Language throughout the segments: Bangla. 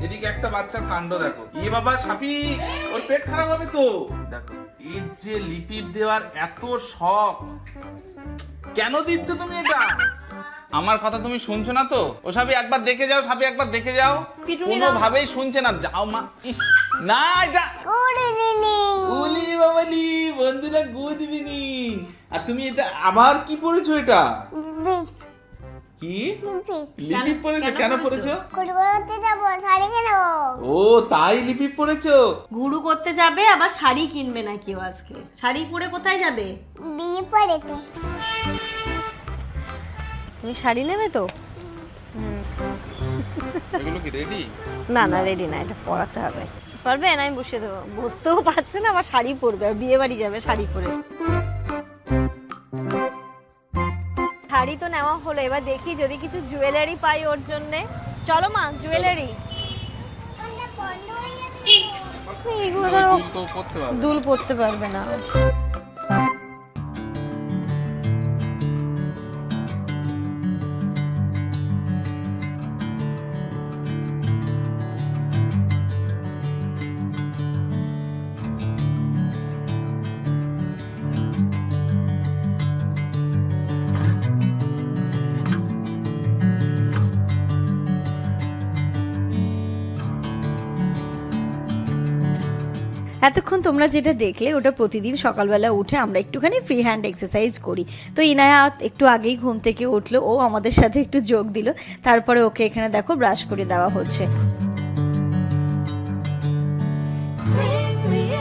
এদিকে একটা বাচ্চার কাণ্ড দেখো। বাবা সাপি, ওর পেট খারাপ হবে তো। দেখো এর যে লিপিড দেওয়ার এত শখ, কেন দিচ্ছ তুমি এটা? আমার কথা তুমি শুনছো না তো? ও সাপি একবার দেখে যাও, সাপি একবার দেখে যাও। কোনোভাবেই শুনছে না। যাও মা। ইস না, এটা উলি বাবালি, বন্ধুরা গুড ইভিনিং। আর তুমি এটা আবার কি পড়েছো? এটা কি লিপিপ পড়েছো? কেন পড়েছো? ও তাই লিপিপ পড়েছো? গুরু করতে যাবে, আবার শাড়ি কিনবে না কেউ আজকে। শাড়ি পরে কোথায় যাবে? বিয়ে পড়েতে। তুমি শাড়ি নেবে তো? এগুলো কি রেডি? না না, রেডি না, এটা পরাতে হবে। পারবে না? আমি বসে দেবো। বসতেও পারছে না, আবার শাড়ি পরবে, আর বিয়ে বাড়ি যাবে শাড়ি পরে। শাড়ি তো নেওয়া হলো, এবার দেখি যদি কিছু জুয়েলারি পাই ওর জন্য। চলো মা, জুয়েলারি। এগুলো ধরো দুল পরতে পারবে না। এতক্ষণ তোমরা যেটা দেখলে ওটা প্রতিদিন সকালবেলা উঠে আমরা একটুখানি ফ্রি হ্যান্ড এক্সারসাইজ করি। তো ইনায়া একটু আগেই ঘুম থেকে উঠলো, ও আমাদের সাথে একটু যোগ দিল। তারপরে ওকে এখানে দেখো ব্রাশ করে দেওয়া হচ্ছে।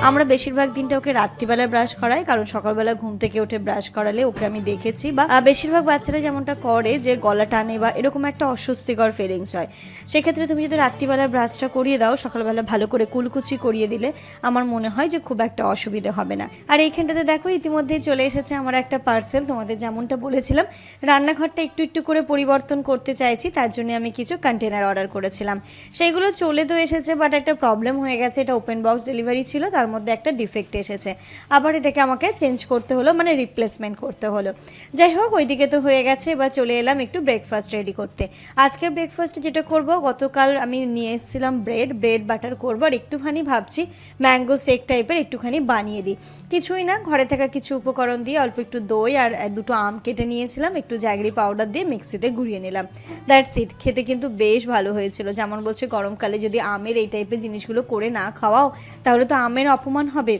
আমরা বেশিরভাগ দিনটা ওকে রাত্রিবেলা ব্রাশ করাই, কারণ সকালবেলা ঘুম থেকে উঠে ব্রাশ করালে ওকে আমি দেখেছি বা বেশিরভাগ বাচ্চারা যেমনটা করে যে গলা টানে বা এরকম একটা অস্বস্তিকর ফিলিংস হয়। সেক্ষেত্রে তুমি যদি রাত্রিবেলা ব্রাশটা করিয়ে দাও, সকালবেলা ভালো করে কুলকুচি করিয়ে দিলে আমার মনে হয় যে খুব একটা অসুবিধা হবে না। আর এইখানটাতে দেখো ইতিমধ্যেই চলে এসেছে আমার একটা পার্সেল। তোমাদের যেমনটা বলেছিলাম রান্নাঘরটা একটু একটু করে পরিবর্তন করতে চাইছি, তার জন্য আমি কিছু কন্টেনার অর্ডার করেছিলাম। সেইগুলো চলে তো এসেছে, বাট একটা প্রবলেম হয়ে গেছে। এটা ওপেন বক্স ডেলিভারি ছিল, তার মধ্যে একটা ডিফেক্ট এসেছে। আবার এটাকে আমাকে চেঞ্জ করতে হলো, মানে রিপ্লেসমেন্ট করতে হলো। যাই হোক, ওইদিকে তো হয়ে গেছে। এবার চলে এলাম একটু ব্রেকফাস্ট রেডি করতে। আজকের ব্রেকফাস্টে যেটা করব, গতকাল আমি নিয়ে এসেছিলাম ব্রেড বাটার করবো, আর একটুখানি ভাবছি ম্যাঙ্গো শেক টাইপের একটুখানি বানিয়ে দিই। কিছুই না, ঘরে থাকা কিছু উপকরণ দিয়ে অল্প একটু দই আর দুটো আম কেটে নিয়েছিলাম, একটু জ্যাগরি পাউডার দিয়ে মিক্সিতে ঘুরিয়ে নিলাম। That's it. খেতে কিন্তু বেশ ভালো হয়েছিল। যেমন বলছে গরমকালে যদি আমের এই টাইপের জিনিসগুলো করে না খাওয়াও তাহলে তো আমের অপমান হবে।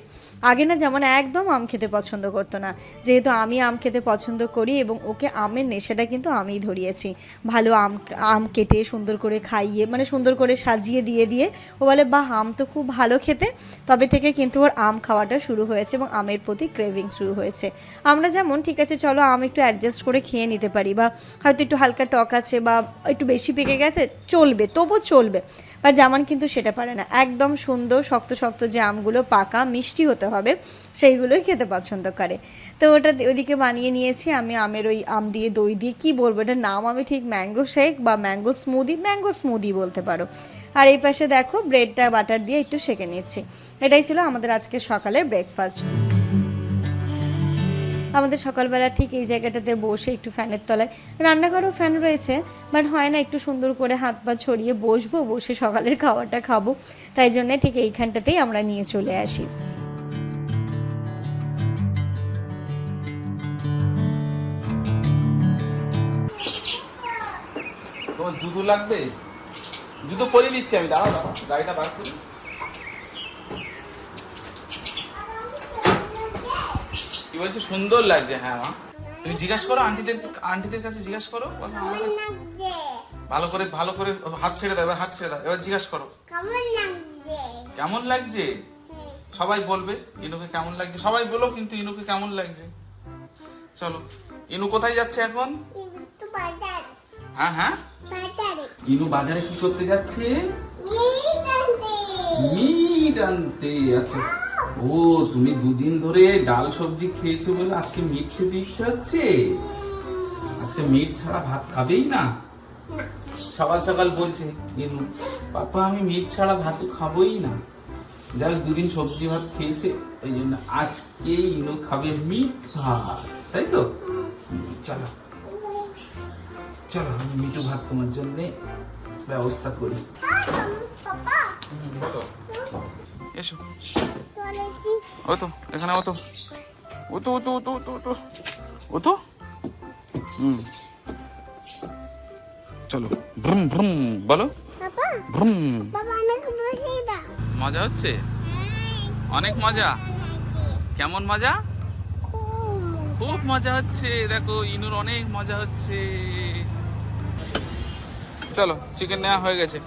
আগে না যেমন একদম আম খেতে পছন্দ করতো না, যেহেতু আমি আম খেতে পছন্দ করি এবং ওকে আমের নেশাটা কিন্তু আমিই ধরিয়েছি। ভালো আম কেটে সুন্দর করে খাইয়ে, মানে সুন্দর করে সাজিয়ে দিয়ে ও বলে বাহ, আম তো খুব ভালো খেতে। তবে থেকে কিন্তু ওর আম খাওয়াটা শুরু হয়েছে এবং আমের প্রতি ক্রেভিং শুরু হয়েছে। আমরা যেমন ঠিক আছে চলো আম একটু অ্যাডজাস্ট করে খেয়ে নিতে পারি, বা হয়তো একটু হালকা টক আছে বা একটু বেশি পেকে গেছে চলবে, তবু চলবে। বাট জামান কিন্তু সেটা পারে না। একদম সুন্দর শক্ত শক্ত যে আমগুলো পাকা মিষ্টি হতে হবে সেইগুলোই খেতে পছন্দ করে। তো ওটা ওইদিকে বানিয়ে নিয়েছি আমি। আমের ওই আম দিয়ে দই দিয়ে, কি বলবো এটার নাম আমি ঠিক, ম্যাঙ্গো শেক বা ম্যাঙ্গো স্মুদি বলতে পারো। আর এই পাশে দেখো ব্রেডটা বাটার দিয়ে একটু সেঁকে নিচ্ছি। এটাই ছিল আমাদের আজকে সকালের ব্রেকফাস্ট। আমাদের সকালবেলা ঠিক এই জায়গাটাতে বসে একটু ফ্যানের তলায়, রান্নাঘরেও ফ্যান রয়েছে, বাট হয় না একটু সুন্দর করে হাত পা ছড়িয়ে বসে সকালের খাওয়াটা খাবো, তাই জন্য ঠিক এইখানটাতেই আমরা নিয়ে চলে আসি। তোমার জুতো লাগবে? জুতো পরিয়ে দিচ্ছি আমি, দাঁড়াও গাড়িটা বার করি। কি বলছো? সুন্দর লাগছে। হ্যাঁ মা, তুমি জিজ্ঞাসা করো আন্টিদের কাছে জিজ্ঞাসা করো। ভালো করে হাত ছেড়ে দাও, এবার হাত ছেড়ে দাও, এবার জিজ্ঞাসা করো কেমন লাগছে। সবাই বলবে ইনুকে কেমন লাগছে, সবাই বলো কিন্তু ইনুকে কেমন লাগছে। চলো, ইনু কোথায় যাচ্ছে এখন? হ্যাঁ হ্যাঁ, ইনু বাজারে কি করতে যাচ্ছে? মিট আনতে। আচ্ছা, ও তুমি দুদিন ধরে ডাল সবজি খেয়েছো বলে আজকে মিট খেতে ইচ্ছা হচ্ছে। আজকে মিট ছাড়া ভাত খাবেই না। সকাল সকাল বলছে ইনু, পাপা আমি মিট ছাড়া ভাত খাবোই না। যাই দুদিন সবজি ভাত খেয়েছে, ওই জন্য আজকে ইনু খাবে মিট ভাত, তাই তো? চলো চলো, আমি মিঠু ভাত তোমার জন্য ব্যবস্থা করি। এসো ও তো এখানে ও তো ও তো ও তো ও তো ও তো ও তো ও তো চলো ভ্রুম ভ্রুম বলো ভ্রুম। মজা হচ্ছে, অনেক মজা। কেমন মজা? খুব মজা হচ্ছে। দেখো ইনুর অনেক মজা হচ্ছে। চলো চিকেন নেওয়া হয়ে গেছে,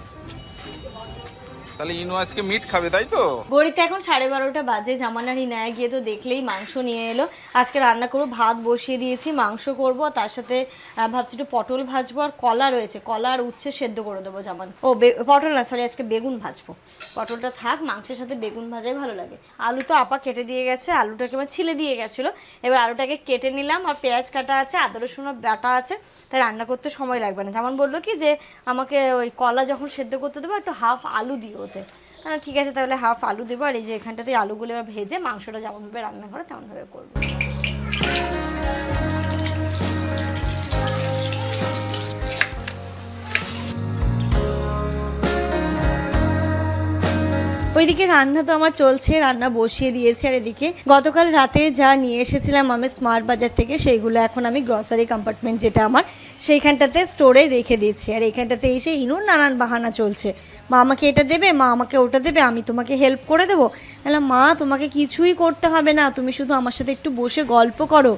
তাহলে ইনু আজকে মিট খাবে, তাই তো? ঘড়িতে এখন 12:30 বাজে। জামানার হিনায়া গিয়ে তো দেখলেই মাংস নিয়ে এলো। আজকে রান্না করবো, ভাত বসিয়ে দিয়েছি, মাংস করব, তার সাথে ভাবছি একটু পটল ভাজবো, আর কলা রয়েছে, কলা আর উচ্ছে সেদ্ধ করে দেবো জামান। ও পটল না, সরি, আজকে বেগুন ভাজবো। পটলটা থাক, মাংসের সাথে বেগুন ভাজাই ভালো লাগে। আলু তো আপা কেটে দিয়ে গেছে, আলুটাকে এবার ছিলে দিয়ে গেছিলো। এবার আলুটাকে কেটে নিলাম, আর পেঁয়াজ কাটা আছে, আদা রসুন বাটা আছে, তাই রান্না করতে সময় লাগবে না। যেমন বললো কি যে আমাকে ওই কলা যখন সেদ্ধ করতে দেবো একটু হাফ আলু দিও ওতে। ঠিক আছে, তাহলে হাফ আলু দেবো। আর এই যে এখানটাতে আলুগুলো এবার ভেজে মাংসটা যেমনভাবে রান্না করে তেমনভাবে করবো। ওইদিকে রান্না তো আমার চলছে, রান্না বসিয়ে দিয়েছি। আর এদিকে গতকাল রাতে যা নিয়ে এসেছিলাম আমি স্মার্ট বাজার থেকে, সেইগুলো এখন আমি গ্রসারি কম্পার্টমেন্ট যেটা আমার, সেইখানটাতে স্টোরে রেখে দিয়েছি। আর এইখানটাতে এসে ইনুর নানান বাহানা চলছে, মা আমাকে এটা দেবে, মা আমাকে ওটা দেবে, আমি তোমাকে হেল্প করে দেবো। বললাম মা তোমাকে কিছুই করতে হবে না, তুমি শুধু আমার সাথে একটু বসে গল্প করো।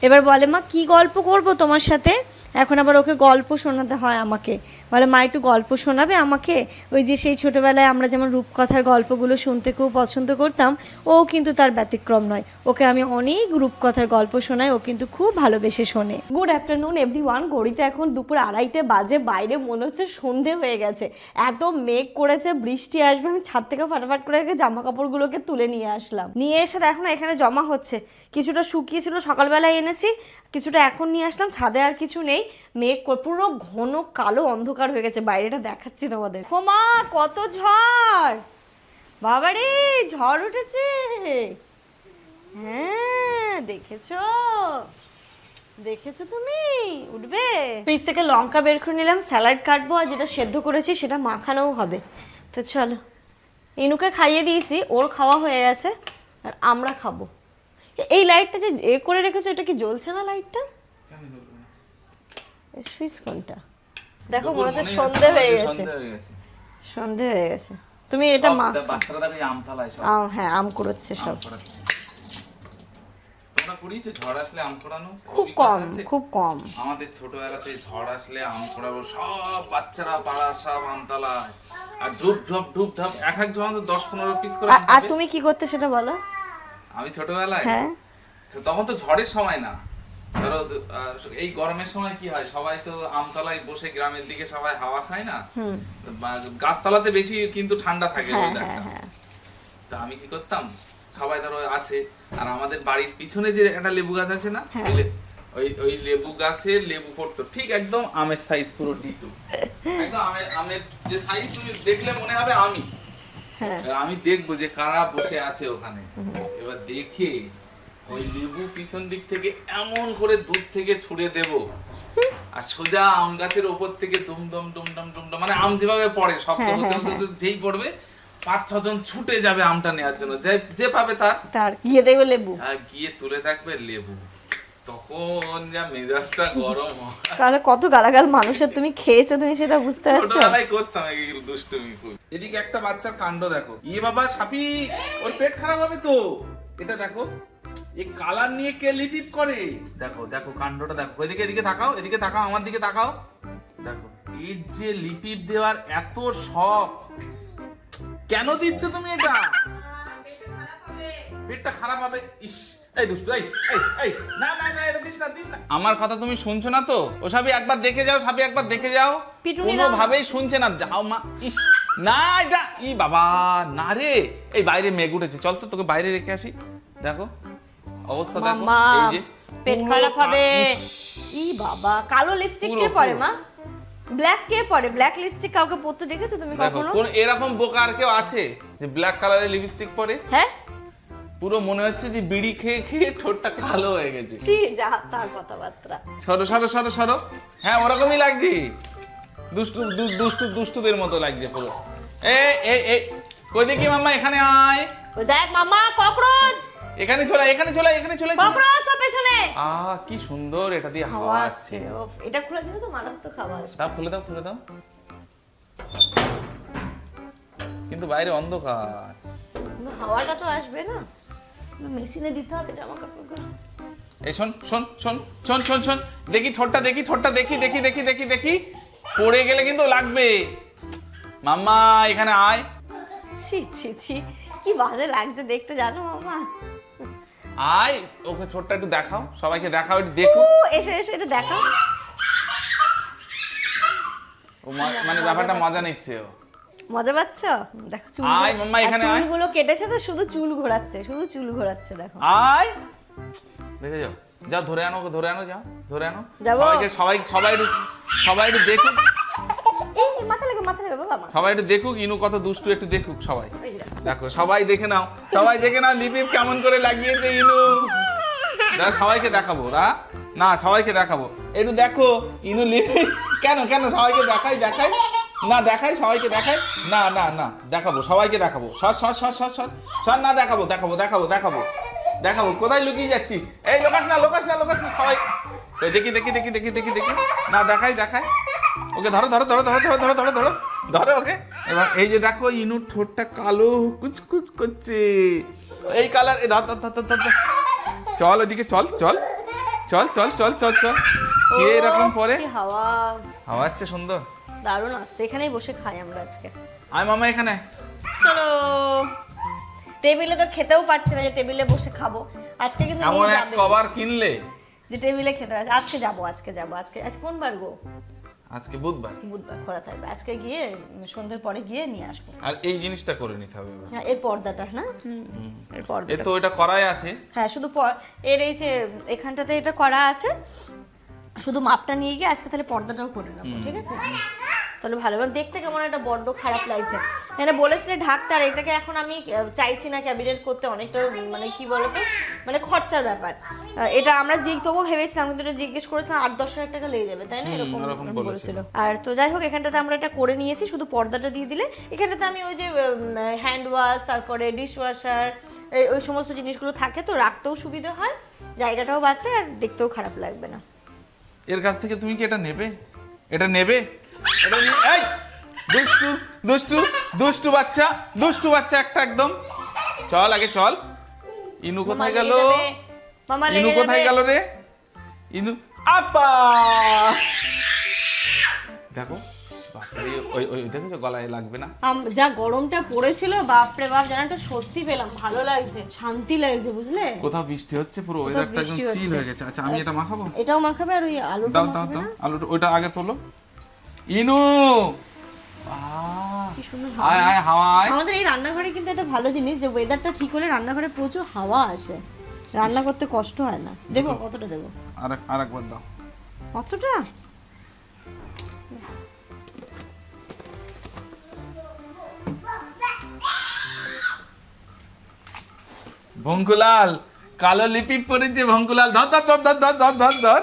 এবার বলে মা কি গল্প করব তোমার সাথে? এখন আবার ওকে গল্প শোনাতে হয় আমাকে। বলে মা একটু গল্প শোনাবে আমাকে? ওই যে সেই ছোটোবেলায় আমরা যেমন রূপকথার গল্পগুলো শুনতে খুব পছন্দ করতাম, ও কিন্তু তার ব্যতিক্রম নয়। ওকে আমি অনেক রূপকথার গল্প শোনাই, ও কিন্তু খুব ভালোবেসে শোনে। Good afternoon everyone. ঘড়িতে এখন দুপুর 2:30 বাজে। বাইরে মনে হচ্ছে সন্ধে হয়ে গেছে, এত মেঘ করেছে, বৃষ্টি আসবে। আমি ছাদ থেকে ফাটাফাট করে জামা কাপড়গুলোকে তুলে নিয়ে আসলাম। নিয়ে এসে দেখো না এখানে জমা হচ্ছে, কিছুটা শুকিয়েছিল সকালবেলায় এনেছি, কিছুটা এখন নিয়ে আসলাম। ছাদে আর কিছু নেই, মেঘ পুরো ঘন কালো অন্ধকার হয়ে গেছে। বাইরেটা দেখাচ্ছি তোমাদের। ও মা কত ঝড়, বাবারে ঝড় উঠেছে। হ্যাঁ দেখেছো, দেখেছো তুমি? উঠবে। ফ্রিজ থেকে লঙ্কা বের করে নিলাম, স্যালাড কাটবো, আর যেটা সেদ্ধ করেছি সেটা মাখানোও হবে। তো চলো, ইনুকে খাইয়ে দিয়েছি, ওর খাওয়া হয়ে গেছে, আর আমরা খাবো। এই লাইটটা যে করে রেখেছো, এটা কি জ্বলছে না লাইটটা? সুইচ কোনটা? দেখো মনে হচ্ছে সন্ধে হয়ে গেছে, সন্ধে হয়ে গেছে। তুমি এটা বাচ্চারা দেখো আম থালায় সব। হ্যাঁ আম কুড়োচ্ছে সব। তোমরা কুড়িয়েছো ঝড় আসলে আম কুড়ানো? খুব কম, খুব কম। আমাদের ছোটবেলাতে ঝড় আসলে আম কুড়াবো, সব বাচ্চারা পাড়া সব আমতলায়, আর ধূপ ঢপ ধূপ ঢপ এক এক জন 10-15 পিস করে। আর তুমি কি করতে সেটা বলো। আমি ছোটবেলায়, হ্যাঁ তখন তো ঝড়ের সময় না, ধরো এই গরমের সময় কি হয়, সবাই তো আমতলায় বসে গ্রামের দিকে সবাই হাওয়া খায় না, গাছতলাতে বেশি কিন্তু ঠান্ডা থাকে ওয়েদারটা। তা আমি কি করতাম, সবাই ধরো আছে, আর আমাদের বাড়ির পিছনে যে একটা লেবু গাছ আছে না, ওই লেবু গাছে লেবু পড়তো ঠিক একদম আমের সাইজ, পুরো ডিটু একদম আমের যে সাইজ তুমি দেখলে মনে হবে আমি দেখবো যে কারা বসে আছে ওখানে। এবার দেখে ওই লেবু পিছন দিক থেকে এমন করে দূর থেকে ছুঁড়ে দেব, আর সোজা আম গাছের উপর থেকে দুমদম দুমদম দুমদম, মানে আম যেভাবে পড়ে শব্দ হতে হতে যেই পড়বে 5-6 জন ছুটে যাবে আমটা নেওয়ার জন্য, যে পাবে তার গিয়ে দেখবে লেবু, গিয়ে তুলে থাকবে লেবু। তখন যা মেজাজটা গরম হয়। তাহলে কত গালাগাল মানুষের তুমি খেয়েছো, তুমি সেটা বুঝতে পারছো? ছোটবেলায় করতাম এই দুষ্টুমি খুব। এদিকে একটা বাচ্চার কাণ্ড দেখো, ইয়ে বাবা সাপি, ওর পেট খারাপ হবে তো। এটা দেখো, এই কালার নিয়ে কে লিপিপ করে, দেখো দেখো কাণ্ডটা দেখো। এদিকে তাকাও, এদিকে তাকাও, আমার দিকে তাকাও, দেখো এই যে লিপিপ দেওয়ার এত শখ, কেন দিচ্ছ তুমি এটা? পেটটা খারাপ হবে। ইস এই দুষ্টু, এই না না না, এটা দিস না। আমার কথা তুমি শুনছো না তো? ও সাপি একবার দেখে যাও, সাপি একবার দেখে যাও। কোনো ভাবেই শুনছে না, যাও মা। ইস না, এটা ই বাবা না রে, এই বাইরে মেঘ উঠেছে, চল তো তোকে বাইরে রেখে আসি। দেখো অবস্থা দেখো, এই যে পেট খারাপ হবে। ই বাবা, কালো লিপস্টিক কে পরে মা? ব্ল্যাক কে পরে? ব্ল্যাক লিপস্টিক কাউকে পরতে দেখেছো তুমি কখনো? কোন এরকম বোকা আর কেউ আছে যে ব্ল্যাক কালারের লিপস্টিক পরে? হ্যাঁ, পুরো মনে হচ্ছে যে বিড়ি খেয়ে খেয়ে ঠোঁটটা কালো হয়ে গেছে। ছি, যা তার কথাবার্তা। সরো। হ্যাঁ ওরকমই লাগছে, দুষ্টুদের মতো লাগছে পুরো। এই কই দেখি মাম্মা, এখানে আয়। ওই দেখ মামা, ককরোচ। এখানে চলে, এখানে চলে, এখানে চলে। ককরোচ ওর পেছনে। কি সুন্দর, এটা দিয়ে হাওয়া আসছে। এটা খুলে দিলে তো মারাত্মক হাওয়া আসবে। দাও, খুলে দাও, খুলে দাও। কিন্তু বাইরে অন্ধকার। হাওয়াটা তো আসবে না, মেশিনে দিতে হবে জামা কাপড়গুলো। এই শোন শোন শোন শোন শোন শোন, দেখি ঠোঁটটা, দেখি ঠোঁটটা, দেখি দেখি দেখি দেখি দেখি, পড়ে গেলে কিন্তু লাগবে। মাম্মা এখানে আয়। ছি ছি ছি, কি বাজে লাগছে দেখতে জানো মামা। আয়, ওকে ঠোঁটটা একটু দেখাও, সবাইকে দেখাও, একটু দেখো। এসে এসে এটা দেখাও। ও মানে ব্যাপারটা মজা নিচ্ছে ও। মজা পাচ্ছ? দেখো চুল, আয় মাম্মা এখানে আয়। চুলগুলো কেটেছে তো, শুধু চুল ঘোরাচ্ছে, শুধু চুল ঘোরাচ্ছে, দেখো। আয়, দেখে যাও, যাও ধরে আনো, ওকে ধরে আনো, যাও ধরে আনো। যাবো? সবাই একটু দেখুক। এই মাথা লাগে, মাথা লাগে বাবা। সবাই একটু দেখুক, ইনু কত দুষ্টু, একটু দেখুক সবাই। ওই যে দেখো। দেখো সবাই দেখে নাও, সবাই দেখে নাও লিপিপ কেমন করে লাগিয়েছে ইনু। সবাইকে দেখাবো না, সবাইকে দেখাবো, একটু দেখো ইনু লিপিপ। কেন কেন সবাইকে দেখাই না, দেখাই সবাইকে দেখাই না না না, দেখাবো সবাইকে দেখাবো। সর না, দেখাবো দেখাবো দেখাবো দেখাবো দেখাবো। কোথায় লুকিয়ে যাচ্ছিস? এই লোকাস না সবাই। ওই দেখি দেখি দেখি দেখি দেখি দেখি না, দেখাই। ওকে ধরো ধরো ওকে। এবার এই যে দেখো ইনুর ঠোঁটটা কালো কুচকুচ করছে, এই কালার। চল ওদিকে, চল কে এরকম পরে হাওয়া আসছে সুন্দর, দারুণ আসছে। এখানেই বসে খাই আমরা আজকে। আয় মামা এখানে চলো, টেবিলে তো খেতেও পারছি না যে টেবিলে বসে খাবো আজকে, কিন্তু এমন এক কভার কিনলে যে টেবিলে খেতে হবে। আজকে যাবো আজকে কোন বার গো? আজকে বুধবার খোলা থাকবে। আজকে গিয়ে সন্ধ্যের পরে গিয়ে নিয়ে আসবো। আর এই জিনিসটা করে নিতে হবে। হ্যাঁ, এর পর্দাটা না, এর পর্দা তো এটা করাই আছে। হ্যাঁ, শুধু এর এই যে এখানটাতে এটা করা আছে, শুধু মাপটা নিয়ে গিয়ে আজকে তাহলে পর্দাটাও করে নেবো, ঠিক আছে? তাহলে ভালো। দেখতে কেমন একটা বড্ড খারাপ লাগছে। মানে বলেছিলে ঢাকতে, আর এটাকে এখন আমি চাইছি না ক্যাবিনেট করতে, অনেকটা মানে কি বলতো, মানে খরচার ব্যাপার। এটা আমরা তবুও ভেবেছিলাম, কিন্তু এটা জিজ্ঞেস করেছিলাম 8-10 হাজার টাকা লেগে যাবে, তাই না? এরকম বলেছিল। আর তো যাই হোক, এখানটাতে আমরা এটা করে নিয়েছি, শুধু পর্দাটা দিয়ে দিলে এখানটাতে আমি ওই যে হ্যান্ড ওয়াশ, তারপরে ডিশ ওয়াশার, ওই সমস্ত জিনিসগুলো থাকে, তো রাখতেও সুবিধা হয়, জায়গাটাও বাঁচে, আর দেখতেও খারাপ লাগবে না। এর কাছ থেকে তুমি কি এটা নেবে? এটা নেবে? এই দুষ্টু বাচ্চা একটা একদম। চল আগে চল। ইনু কোথায় গেল? ইনু কোথায় গেল রে? ইনু আপা, দেখো ওই দেখো গলায় লাগবে না। যা গরমটা পড়েছিল, বাপরে বাপ, যেন একটা স্বস্তি পেলাম, ভালো লাগছে, শান্তি লাগছে, বুঝলে? কোথাও বৃষ্টি হচ্ছে, পুরো ওয়েদারটা একদম চিল হয়ে গেছে। আচ্ছা আমি এটা মাখাবো? এটাও মাখাবে, আর ওই আলুটা মাখাবে না? আলুটা ওইটা আগে তোলো। ইনু কি সুন্দর হাওয়া। আমাদের এই রান্নাঘরে কিন্তু একটা ভালো জিনিস, যে ওয়েদারটা ঠিক হলে রান্নাঘরে প্রচুর হাওয়া আসে, রান্না করতে কষ্ট হয় না। দেবো কতটা দেবো? আরেকবার দাও। কতটা? ভঙ্কুলাল কালো লিপিপ পরেছে, ভঙ্কুলাল ধর।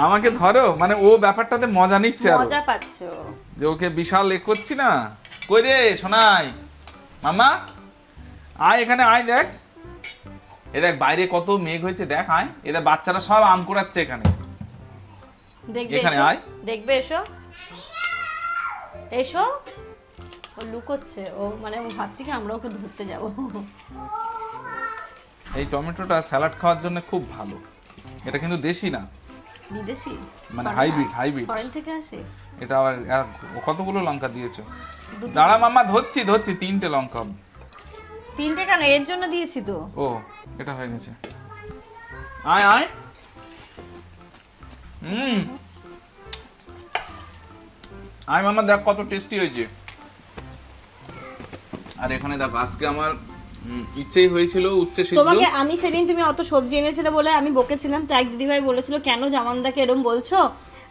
আমাকে ধরো, মানে ও ব্যাপারটাতে মজা নিচ্ছে, আর মজা পাচ্ছো যে ওকে বিশাল করছি না। কই রে শোনাই মামা, আয় এখানে আয়, দেখ দেখ বাইরে কত মেঘ হয়েছে, দেখ আয়। এদের বাচ্চারা সব আম কুড়াচ্ছে এখানে। এখানে আয়, দেখবে, এসো। ও লুকোচ্ছে, ও মানে ভাবছি কি আমরা ওকে ধরতে যাবো। এই টমেটোটা স্যালাড খাওয়ার জন্য খুব ভালো। এটা কিন্তু দেশি না, বিদেশি, মানে হাইব্রিড ফরেন থেকে আসে। এটা আবার কতগুলো লঙ্কা দিয়েছো? দাঁড়া মাম্মা, ধরছি 3টে লঙ্কা। 3টে কেন? এর জন্য দিয়েছি তো। ও এটা হয়ে গেছে। আয় আয় মাম্মা, দেখ কত টেস্টি হয়েছে। আর এখানে দেখো আজকে আমার ইচ্ছেই হয়েছিল উচ্ছে সিদ্ধ। তোমাকে আমি সেদিন তুমি অত সবজি এনেছিলে বলে আমি বকেছিলাম, তো এক দিদিভাই বলেছিল কেন জামানদাকে এরকম বলছো,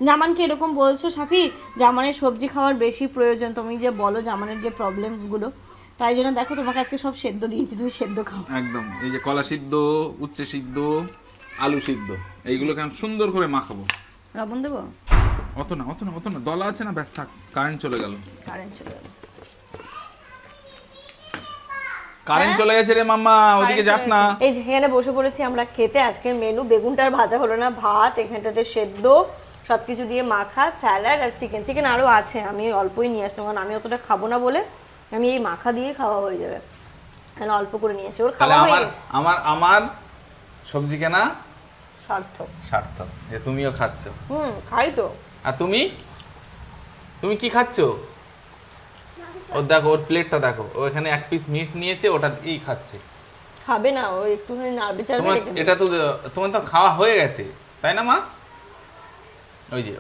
জামানকে এরকম বলছো সাফি, জামানের সবজি খাওয়ার বেশি প্রয়োজন, তুমি যে বলো জামানের যে প্রবলেমগুলো, তাই জন্য দেখো তোমাকে আজকে সব সেদ্ধ দিয়েছি, তুমি সেদ্ধ খাও একদম। এই যে কলা সিদ্ধ, উচ্ছে সিদ্ধ, আলু সিদ্ধ, এইগুলোকে আমি সুন্দর করে মাখাবো। লবণ দেবো? অত না, দলা আছে না, ব্যাস থাক। কারেন্ট চলে গেল। কারেন্ট চলে গেছে রে মাম্মা, ওদিকে যাস না। এই যে এখানে বসে পড়েছি আমরা খেতে। আজকের মেনু বেগুনটার ভাজা হলো না, ভাত এখানটাতে সেদ্ধ সবকিছু দিয়ে মাখা, স্যালাড আর চিকেন। চিকেন আরও আছে, আমি অল্পই নিয়ে আসলাম কারণ আমি অতটা খাবো না বলে। আমি এই মাখা দিয়ে খাওয়া হয়ে যাবে, তাহলে অল্প করে নিয়ে আসি। ওর খাওয়া হয়ে গেছে। আমার সবজি কেনা সার্থক যে তুমিও খাচ্ছ। খাই তো। আর তুমি কি খাচ্ছ? ও দেখো, ওর প্লেটটা দেখো, ও এখানে এক পিস মিট নিয়েছে, ওটা দিয়েই খাচ্ছে। খাবে না, ও একটুখানি নাড়বে চাড়বে। এটা তো তোমার তো খাওয়া হয়ে গেছে তাই না মা?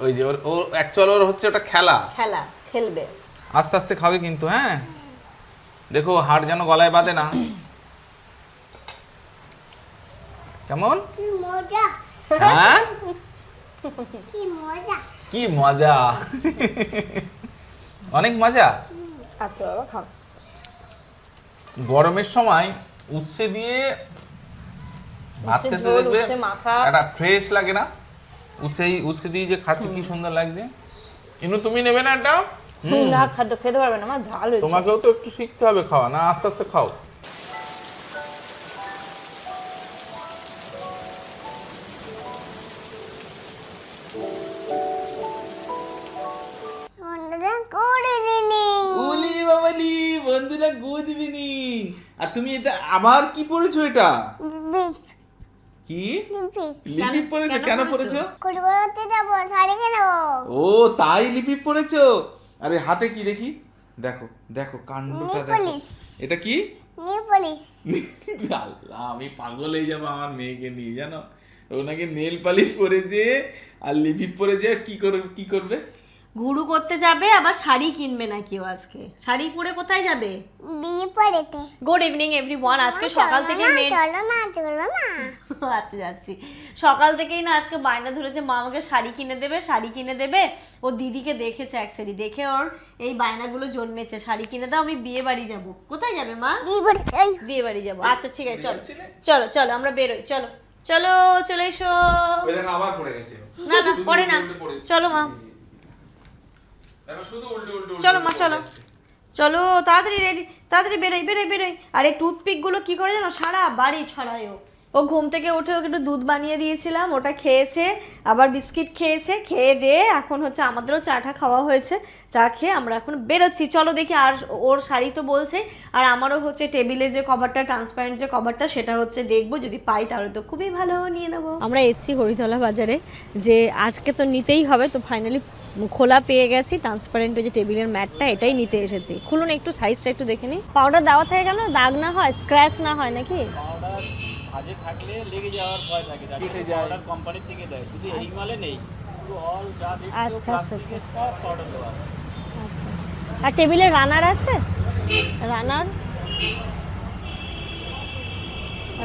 ওই যে ও অ্যাকচুয়াল ওর হচ্ছে ওটা খেলবে। আস্তে আস্তে খাবে কিন্তু, হ্যাঁ দেখো হাড় যেন গলায় বাঁধে না। কেমন মজা, হ্যাঁ কি মজা, কি মজা, অনেক মজা। আচ্ছা বাবা খাও। গরমের সময় উচ্ছে দিয়ে ভাত খেতে দেখবে একটা ফ্রেশ লাগে না? উচ্ছে দিয়ে যে খাচ্ছে কি সুন্দর লাগছে। ইনু তুমি নেবে না এটা? না খেতে পারবে না, আমার ঝাল হয়েছে। তোমাকেও তো একটু শিখতে হবে খাওয়া, না আস্তে আস্তে খাও। বন্ধুরা গুড ইভিনিং। আর তুমি এটা আবার কি পড়েছো? এটা কি লিপিপ পড়েছো? কেন পড়েছো? কুড়িবাড়িতে যাবো, শাড়ি কিনবো। ও তাই লিপিপ পড়েছো? আরে হাতে কি দেখি, দেখো দেখো কাণ্ডটা দেখো। এটা কি? Nail polish. আল্লাহ, আমি পাগল হয়ে যাবো আমার মেয়েকে নিয়ে, জানো ওনাকে নেল পালিশ পরেছে আর লিপিপ পরেছে। কি করবে? ঘুরু করতে যাবে, আবার শাড়ি কিনবে না কেউ। আজকে শাড়ি পরে কোথায় যাবে? বিয়ে পড়েতে। Good evening everyone. আজকে সকাল থেকে চলো না আচ্ছা যাচ্ছি। সকাল থেকেই না আজকে বায়না ধরেছে মা আমাকে শাড়ি কিনে দেবে। ও দিদিকে দেখেছে অ্যাকচুয়ালি, দেখে ওর এই বায়নাগুলো জন্মেছে, শাড়ি কিনে দাও, আমি বিয়ে বাড়ি যাবো। কোথায় যাবে মা? বিয়ে বাড়ি যাবো। আচ্ছা ঠিক আছে, চলো চলো আমরা বেরোই। চলে এসো। আবার পড়ে গেছে। না পড়ে না, চলো মা, চলো মা, চলো তাড়াতাড়ি বেরোই। আর এই টুথপিক গুলো কি করে জানো, সারা বাড়ি ছড়ায়। ও ঘুম থেকে উঠে ওকে একটু দুধ বানিয়ে দিয়েছিলাম, ওটা খেয়েছে, আবার বিস্কিট খেয়েছে। খেয়ে দিয়ে এখন হচ্ছে আমাদেরও চাটা খাওয়া হয়েছে। চা খেয়ে আমরা এখন বেরোচ্ছি। চলো দেখি। আর ওর শাড়ি তো বলছে, আর আমারও হচ্ছে টেবিলের যে কভারটা, ট্রান্সপারেন্ট যে কভারটা, সেটা হচ্ছে দেখবো, যদি পাই তাহলে তো খুবই ভালো, নিয়ে নেবো। আমরা এসছি হরিতলা বাজারে, যে আজকে তো নিতেই হবে, তো ফাইনালি খোলা পেয়ে গেছি ট্রান্সপারেন্ট যে টেবিলের ম্যাটটা, এটাই নিতে এসেছি। খুলুন একটু, সাইজটা একটু দেখে নিই। পাউডার দেওয়া থেকে গেল, দাগ না হয়, স্ক্র্যাচ না হয় নাকি? ভাজে থাকলে লেগে যাওয়ার ভয় থাকে, পাউডার কোম্পানি থেকে দেয়, শুধু এই মালে নেই, পুরো অল যা দেখছো আচ্ছা। সব পাউডার দেওয়া। আচ্ছা, আর টেবিলে রানার আছে?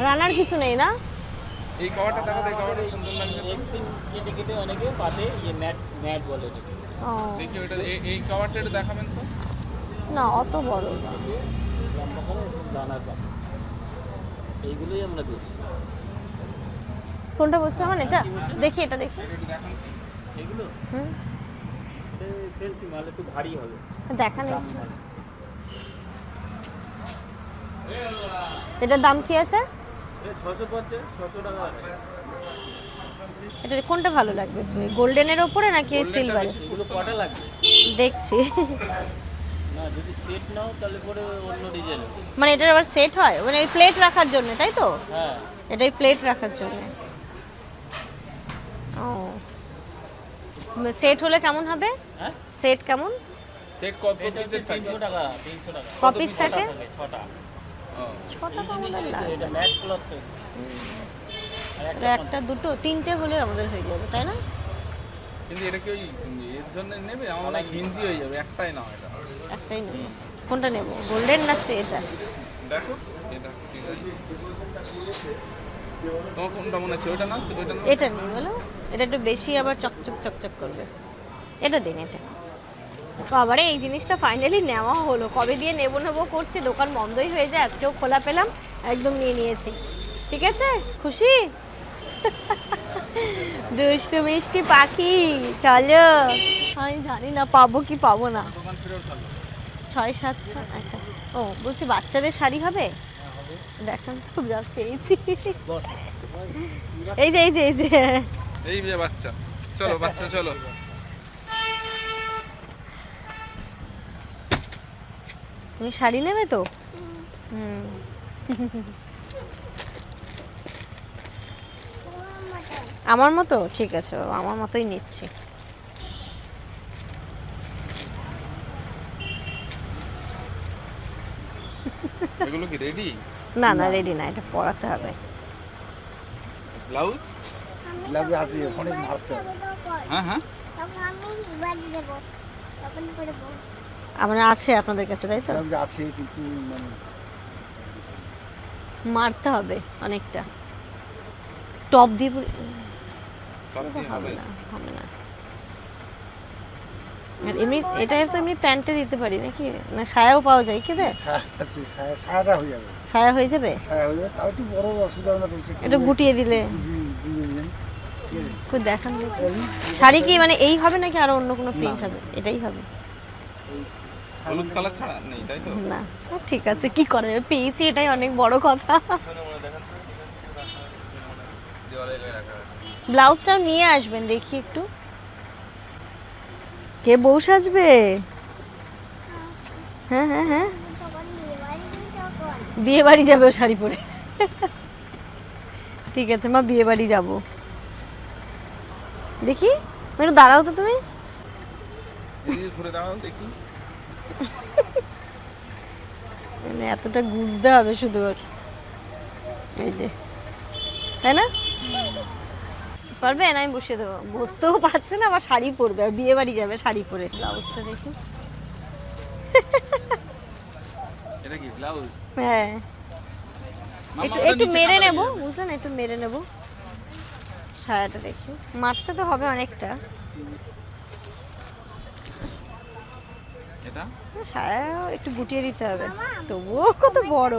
রানার কিছু নেই না? এই কভারটা দেখো, এই কভারটা সুন্দর লাগছে। এক্সিম কেটে অনেকে পাতে ম্যাট বলে এটাকে। ও দেখি ওটা, এই কভারটা একটু দেখাবেন তো। না, অত বড় না। লম্বা করে দানার পাত, এইগুলোই আমরা দিই। কোনটা বলছো এখন? এটা দেখি, এটা দেখি। এগুলো এটা ফেন্সি মাল, একটু ভারী হবে। দেখা নেই। এটার দাম কি আছে? 650 টাকা। এটা কোনটা ভালো লাগবে? গোল্ডেনের ওপরে নাকি সিলভার? এগুলো কটা লাগবে দেখছি। না, যদি সেট নাও তাহলে পরে অন্য ডিজাইন। মানে এটার আবার সেট হয়, মানে এই প্লেট রাখার জন্য, তাই তো? হ্যাঁ, এটাই প্লেট রাখার জন্য। ও, সেট হলে কেমন হবে? হ্যাঁ সেট কেমন? সেট কত পিসের থাকে? 300 টাকা। 300 টাকা ক পিস থাকে? 6টা। 6টা তো আমাদের লাগে। এটা ম্যাট ক্লথ তো। এটা একটা, দুটো, তিনটে হলে আমাদের হয়ে যাবে, তাই না? কিন্তু এটা কি ওই এর জন্য নেবে? আমার মনে হয় ঘিঞ্জি হয়ে যাবে, একটাই না এটা। একটাই নেব। কোনটা নেব, গোল্ডেন না সেটা? দেখো এটা ঠিক আছে। তোমার কোনটা মনে হচ্ছে? ওইটা না, ওইটা না? এটা নিই বলো। এটা একটু বেশি আবার চকচক করবে। এটা দিন, এটা। বাবারে, এই জিনিসটা ফাইনালি নেওয়া হলো। কবে দিয়ে নেবো করছি, দোকান বন্ধই হয়ে যায়, আজকেও খোলা পেলাম, একদম নিয়ে নিয়েছি। ঠিক আছে, খুশি? দুষ্টু মিষ্টি পাখি, চলো। আমি জানি না পাবো কি পাবো না। 6-7টা। আচ্ছা, ও বলছি বাচ্চাদের শাড়ি হবে? দেখান তো, জাস্ট পেয়েছি। এই যে এই যে এই যে এই যে বাচ্চা, চলো বাচ্চা চলো। তুমি শাড়ি নেবে তো? হুম। আমার মতো? ঠিক আছে বাবা, আমার মতোই নিচ্ছি। এগুলো কি রেডি? না না, রেডি না, এটা পরাতে হবে। ব্লাউজ? ব্লাউজ আছে, অনেক মারতে হবে। হ্যাঁ হ্যাঁ, তখন আমি এবার দেবো, তখন পরবো। আমার আছে আপনাদের কাছে, তাই তো? ব্লাউজ আছে কিন্তু মানে মারতে হবে অনেকটা। টপ দিয়ে টপ দিয়ে হবে হবে। না, হবে না। আর এমনি এটা তো এমনি প্যান্টে দিতে পারি নাকি? না সায়াও পাওয়া যায় কি রে? ছায়া আছে, ছায়াটা হয়ে যাবে। সায়া হয়ে যাবে? ছায়া হয়ে যাবে, তাও একটু বড় অসুবিধা হবে না। একটু গুটিয়ে দিলে বুঝিয়ে দিলেন। ঠিক আছে? খুব দেখান দেখি। শাড়ি কি মানে এই হবে নাকি আরো অন্য কোনো প্রিন্ট হবে? এটাই হবে? হলুদ কালার ছাড়া নেই, তাই তো? না ঠিক আছে, কি করা যাবে, পেয়েছি, এটাই অনেক বড় কথা। ব্লাউজটাও নিয়ে আসবেন, দেখি একটু। কে বউ সাজবে? হ্যাঁ হ্যাঁ হ্যাঁ, তখন তখন বিয়ে বাড়ি যাবে ও শাড়ি পরে। ঠিক আছে মা, বিয়ে বাড়ি যাবো। দেখি একটু দাঁড়াও তো তুমি। এদিকে ঘুরে দাঁড়াও দেখি। মানে এতটা গুজতে হবে শুধু ওর, এই যে, তাই না? পারবেন? আমি বসিয়ে দেবো। বসতেও পারছে না, আবার শাড়ি পরবে, আর বিয়ে বাড়ি যাবে শাড়ি পরে। ব্লাউজটা দেখি। এটা কি ব্লাউজ? হ্যাঁ, মামা একটু একটু মেরে নেব, বুঝলেন, একটু মেরে নেব। সায়াটা দেখি, মারতে তো হবে অনেকটা। এটা সায়া একটু গুটিয়ে দিতে হবে, তবুও কত বড়।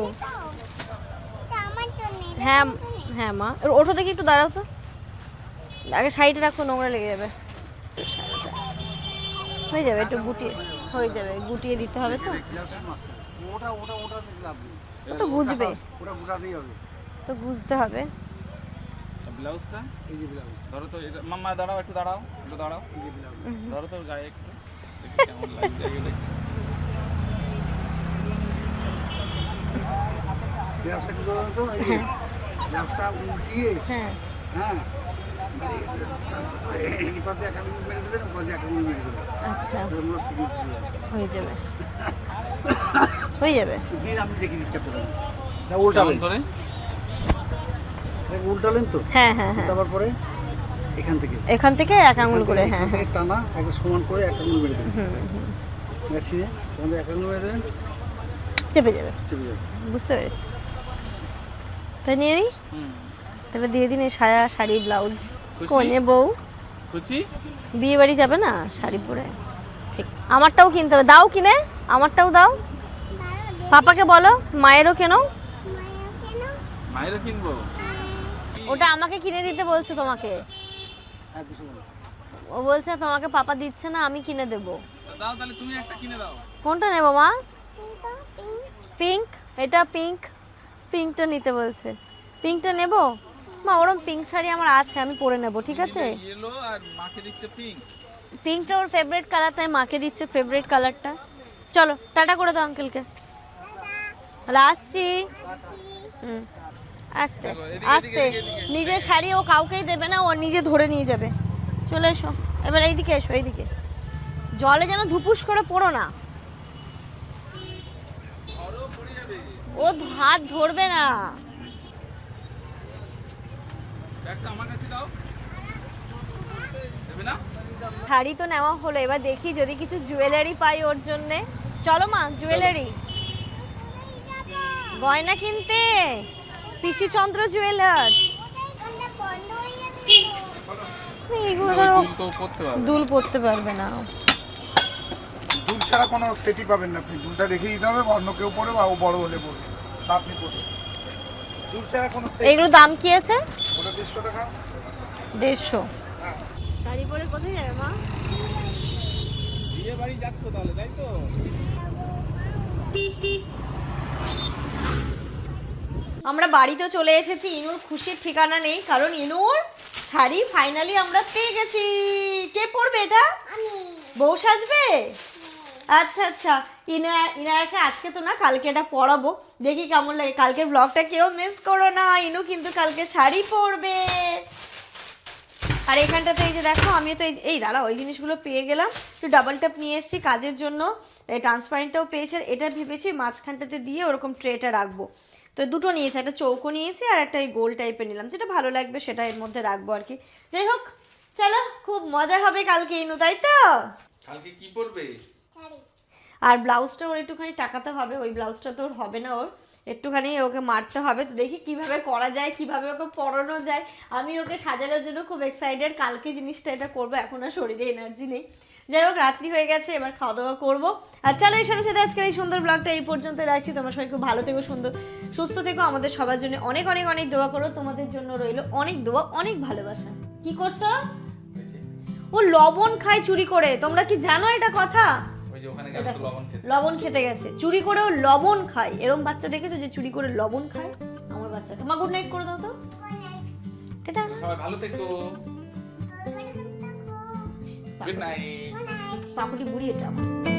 এটা আমার জন্য, এটা হ্যাঁ আমার জন্য। হ্যাঁ মা, ওঠো দেখি, একটু দাঁড়াও তো। আগে শাড়িটা রাখো, নোংরা লেগে যাবে। হয়ে যাবে, একটু গুটিয়ে হয়ে যাবে, গুটিয়ে দিতে হবে তো। ওটা ওটা ওটা দেখলে আপনি ও তো বুঝবে, ওটা গোটাতেই হবে। তো বুঝতে হবে। ব্লাউজটা এই যে ব্লাউজ, ধরো তো, এটা মাম্মা দাঁড়াও, একটু দাঁড়াও, একটু দাঁড়াও, এই যে ব্লাউজ। ধরো তো গায়ে একটু, দেখি কেমন লাগছে আগে দেখি। ব্লাউজটা কি বলুন তো, এই যে ব্লাউজটা উল্টিয়ে, হ্যাঁ হ্যাঁ, এই পাশে এক আঙুল মেরে দেবেন, ওই পাশে এক আঙুল মেরে দেবেন। আচ্ছা, ওগুলো ফিনিশ হয়ে যাবে। হয়ে যাবে, হয়ে যাবে। দিন আপনি দেখে দিচ্ছি আপনারা। না কেমন উল্টাবেন, করে? উল্টালেন তো, হ্যাঁ হ্যাঁ হ্যাঁ, উল্টাবার পরে এখান থেকে এখান থেকে এক আঙুল করে, হ্যাঁ এখান হ্যাঁ। থেকে টানা একবার সমান করে এক আঙুল মেরে দেবেন। হুম হুম, মেশিনে এখান থেকে এক আঙুল মেরে দেবেন, চেপে যাবে, চেপে যাবে। বুঝতে পেরেছি। তাই নিয়ে নিই, হুম, তাহলে দিয়ে দিন এই সায়া, শাড়ি, ব্লাউজ। খুশি? কনে বউ খুশি? বিয়ে বাড়ি যাবে না শাড়ি পরে? ঠিক, আমারটাও কিনতে হবে, দাও কিনে, আমারটাও দাও। পাপাকে বলো মায়েরও কেন। মায়েরও কিনবো? ওটা আমাকে কিনে দিতে বলছে তোমাকে, হ্যাঁ, কিছু না। ও বলছে তোমাকে পাপা দিচ্ছে না, আমি কিনে দেবো। দাও তাহলে, তুমি একটা কিনে দাও। কোনটা নেবো মা? পিঙ্ক, এটা পিঙ্ক, পিঙ্কটা নিতে বলছে। পিঙ্কটা নেব মা, ওরম পিঙ্ক শাড়ি আমার আছে, আমি পরে নেব, ঠিক আছে? ইয়েলো আর মাকে দিচ্ছে পিঙ্ক। পিঙ্কটা ওর ফেভারিট কালার, তাই মাকে দিচ্ছে ফেভারিট কালারটা। চলো টাটা করে দাও আঙ্কেলকে। তাহলে আসছি। হুম, আস্তে দেখো, এদিকে, আস্তে, এদিকে, এদিকে। নিজের শাড়ি ও কাউকেই দেবে না, ও নিজে ধরে নিয়ে যাবে। চলে এসো এবার, এইদিকে এসো, এইদিকে। জলে যেন ধুপুস করে পড়ো না, ও হাত ধরবে না। একটা আমার কাছে দাও, দেবে না? শাড়ি তো নেওয়া হলো, এবার দেখি যদি কিছু জুয়েলারি পাই ওর জন্যে। চলো মা, জুয়েলারি গয়না কিনতে, পিসিচন্দ্র জুয়েলার্স। ওটা বন্ধ হয়ে যাবে। এইগুলো ওই ধরো দুল তো পরতে পারবে। দুল পরতে পারবে না। দুল ছাড়া কোনো সেটই পাবেন না আপনি। দুলটা রেখে দিতে হবে, অন্য কেউ পরে বা ও বড় হলে পড়বে, তা আপনি পড়বে। দুল ছাড়া কোনো সেট। এগুলো দাম কি আছে? ওটা 150 টাকা। 150। শাড়ি পরে কোথায় যাবে মা? বিয়ে বাড়ি যাচ্ছ তাহলে, তাই তো? আমরা বাড়িতে চলে এসেছি, ইনুর খুশির ঠিকানা নেই, কারণ ইনুর শাড়ি ফাইনালি আমরা পেয়ে গেছি। কে পরবে এটা? আমি বউ সাজবে? আচ্ছা আচ্ছা, ইনায়াকে আজকে তো না, কালকে এটা পরাবো, দেখি কেমন লাগে। কালকের ব্লগটা কেউ মিস করো না, ইনু কিন্তু কালকে শাড়ি পরবে। আর এখানটাতে এই যে দেখো, আমিও তো এই দাঁড়া ওই জিনিসগুলো পেয়ে গেলাম, একটু ডাবল ট্যাপ নিয়ে এসেছি কাজের জন্য। এই ট্রান্সপারেন্টটাও পেয়েছি, আর এটা ভেবেছি মাঝখানটাতে দিয়ে ওরকম ট্রেটা রাখবো। তো দুটো নিয়েছি, একটা চৌকো নিয়েছি আর একটা এই গোল টাইপের নিলাম, যেটা ভালো লাগবে সেটা এর মধ্যে রাখবো আর কি। যাই হোক, চলো, খুব মজা হবে কালকে ইনু, তাই তো? কালকে কি পরবে? শাড়ি। আর ব্লাউজটা ওর একটুখানি টাকাতে হবে, ওই ব্লাউজটা তো ওর হবে না, ওর একটুখানি ওকে মারতে হবে। তো দেখি কিভাবে করা যায়, কিভাবে ওকে পরানো যায়। আমি ওকে সাজানোর জন্য খুব এক্সাইটেড, কালকে জিনিসটা এটা করবো, এখন আর শরীরে এনার্জি নেই। যাই হোক, রাত্রি হয়ে গেছে, এবার খাওয়া দাওয়া করবো। আর চলো, এর সাথে সাথে আজকের এই সুন্দর ব্লগটা এই পর্যন্ত রাখছি। তোমরা সবাই খুব ভালো থেকো, সুস্থ থেকো, আমাদের সবার জন্য অনেক অনেক অনেক দোয়া করো। তোমাদের জন্য রইলো অনেক দোয়া, অনেক ভালোবাসা। কি করছো? ও লবণ খায় চুরি করে, তোমরা কি জানো এটা কথা? ওই যে ওখানে গেল তো লবণ খেতে। লবণ খেতে গেছে, চুরি করেও লবণ খায়। এরকম বাচ্চা দেখেছো যে চুরি করে লবণ খায়? আমার বাচ্চাটা। মা গুড নাইট করে দাও তো। টাটা। সবাই ভালো থেকো। Good night. পাকুটি বুড়ি এটা আমার।